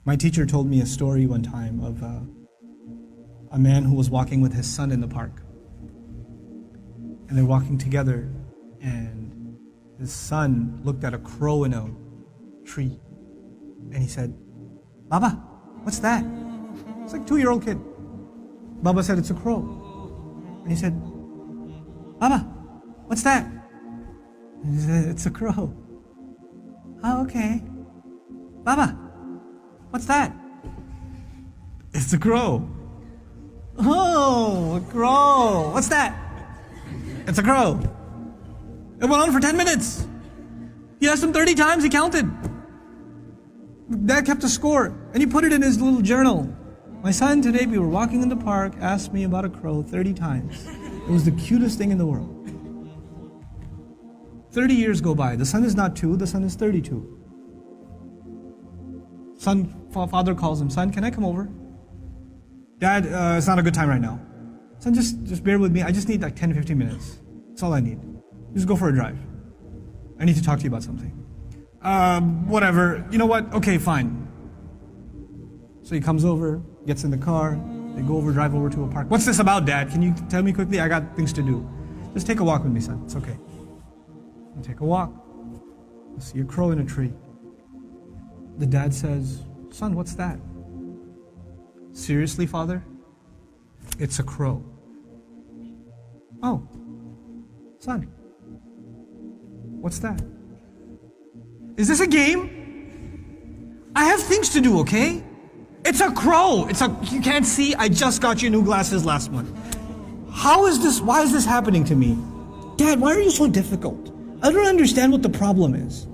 My teacher told me a story one time of a man who was walking with his son in the park. And they're walking together, and his son looked at a crow in a tree. And he said, "Baba, what's that?" It's like a 2-year-old kid. Baba said, "It's a crow." And he said, "Baba, what's that?" And he said, "It's a crow." "Oh, okay." "Baba, what's that?" "It's a crow." "Oh, a crow. What's that?" "It's a crow." It went on for 10 minutes. He asked him 30 times, he counted. Dad kept a score, and he put it in his little journal. "My son, today we were walking in the park, asked me about a crow 30 times. It was the cutest thing in the world." 30 years go by. The son is not 2, the son is 32. Father calls him, "Son, can I come over?" "Dad, it's not a good time right now." "Son, just bear with me. I just need like 10, 15 minutes. That's all I need. Just go for a drive. I need to talk to you about something." Whatever. You know what? Okay, fine." So he comes over, gets in the car, they go over, drive over to a park. "What's this about, Dad? Can you tell me quickly? I got things to do." "Just take a walk with me, son. It's okay." You take a walk. You see a crow in a tree. The dad says, "Son, what's that?" "Seriously, Father? It's a crow." "Oh, son, what's that?" "Is this a game? I have things to do, okay? It's a crow. You can't see, I just got you new glasses last month. Why is this happening to me? Dad, why are you so difficult? I don't understand what the problem is.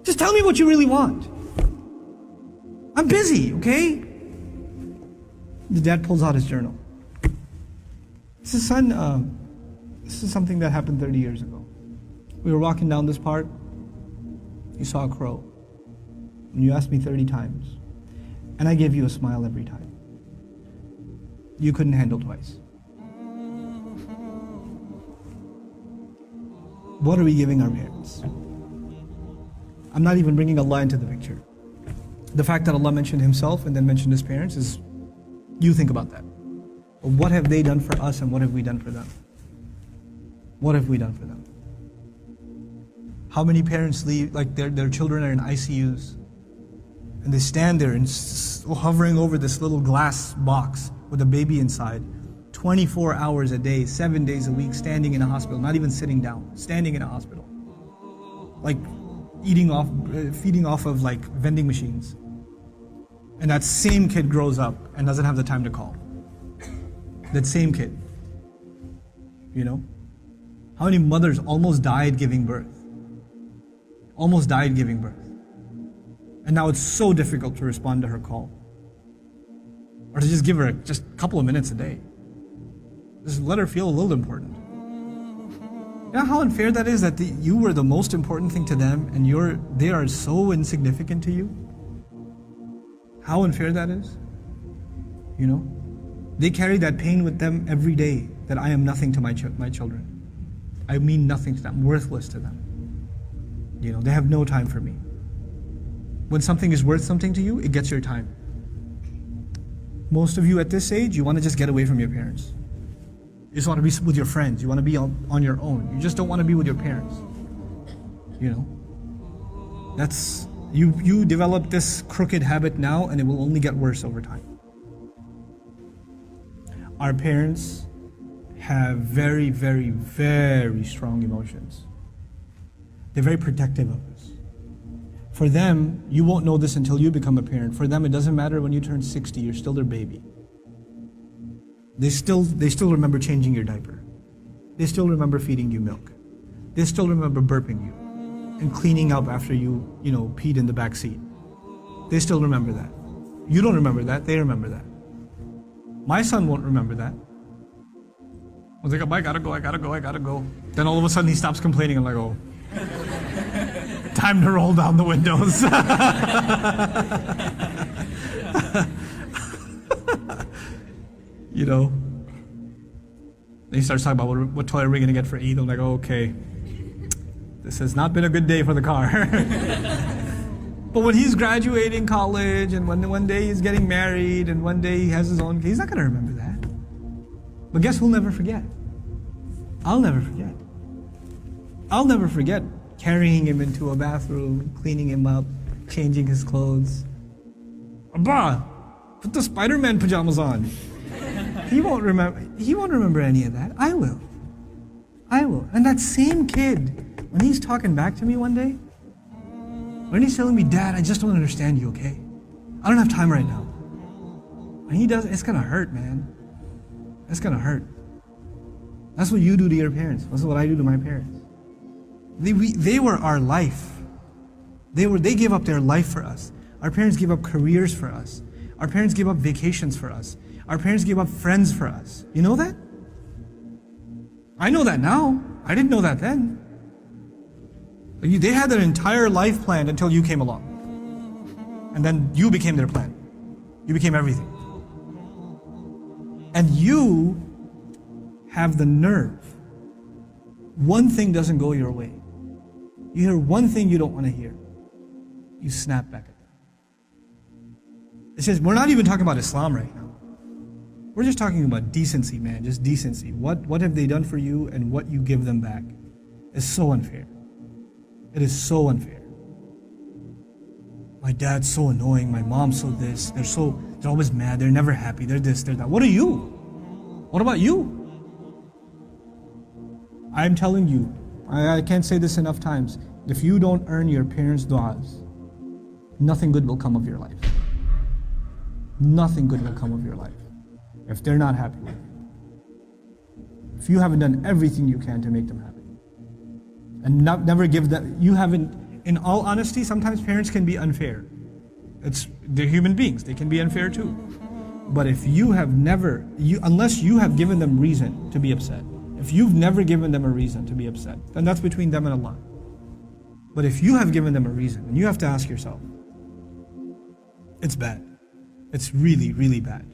Just tell me what you really want. I'm busy, okay?" The dad pulls out his journal. He says, "Son, this is something that happened 30 years ago. We were walking down this park. You saw a crow. And you asked me 30 times. And I gave you a smile every time. You couldn't handle twice. What are we giving our parents?" I'm not even bringing Allah into the picture. The fact that Allah mentioned Himself and then mentioned His parents is, you think about that. What have they done for us and what have we done for them? What have we done for them? How many parents leave, like their children are in ICUs and they stand there and hovering over this little glass box with a baby inside, 24 hours a day, 7 days a week, standing in a hospital, not even sitting down, standing in a hospital. Like feeding off of like vending machines. And that same kid grows up and doesn't have the time to call. That same kid. You know? How many mothers almost died giving birth? Almost died giving birth. And now it's so difficult to respond to her call. Or to just give her just a couple of minutes a day. Just let her feel a little important. You know how unfair that is, that you were the most important thing to them and they are so insignificant to you? How unfair that is? You know? They carry that pain with them every day, that I am nothing to my children. I mean nothing to them, worthless to them. You know, they have no time for me. When something is worth something to you, it gets your time. Most of you at this age, you want to just get away from your parents. You just want to be with your friends. You want to be on your own. You just don't want to be with your parents. You know? You develop this crooked habit now and it will only get worse over time. Our parents have very, very, very strong emotions. They're very protective of us. For them, you won't know this until you become a parent. For them, it doesn't matter when you turn 60, you're still their baby. They still remember changing your diaper. They still remember feeding you milk. They still remember burping you and cleaning up after you peed in the back seat. They still remember that. You don't remember that, they remember that. My son won't remember that. I was like, "I gotta go. Then all of a sudden he stops complaining. I'm like, oh, time to roll down the windows. You know. Then he starts talking about what toy are we gonna get for Eid. I'm like, oh, okay. This has not been a good day for the car. But when he's graduating college and when one day he's getting married and one day he has his own, he's not going to remember that. But guess who'll never forget? I'll never forget. I'll never forget carrying him into a bathroom, cleaning him up, changing his clothes. Abba, put the Spider-Man pajamas on. He won't remember any of that. I will. And that same kid, when he's talking back to me one day, when he's telling me, Dad, I just don't understand you, okay? I don't have time right now. When he does, it's gonna hurt, man. It's gonna hurt. That's what you do to your parents. That's what I do to my parents. They were our life. They gave up their life for us. Our parents gave up careers for us. Our parents gave up vacations for us. Our parents gave up friends for us. You know that? I know that now. I didn't know that then. They had their entire life planned until you came along. And then you became their plan. You became everything. And you have the nerve. One thing doesn't go your way. You hear one thing you don't want to hear. You snap back at them. It says, we're not even talking about Islam right now. We're just talking about decency, man, just decency. What have they done for you and what you give them back is so unfair. It is so unfair. My dad's so annoying, my mom's so this, they're always mad, they're never happy, they're this, they're that. What are you? What about you? I'm telling you, I can't say this enough times, if you don't earn your parents' du'as, nothing good will come of your life. Nothing good will come of your life if they're not happy with you. If you haven't done everything you can to make them happy. And never give them, you haven't, in all honesty, sometimes parents can be unfair. They're human beings, they can be unfair too. But if you have never, unless you have given them reason to be upset, if you've never given them a reason to be upset, then that's between them and Allah. But if you have given them a reason, and you have to ask yourself, it's bad. It's really, really bad.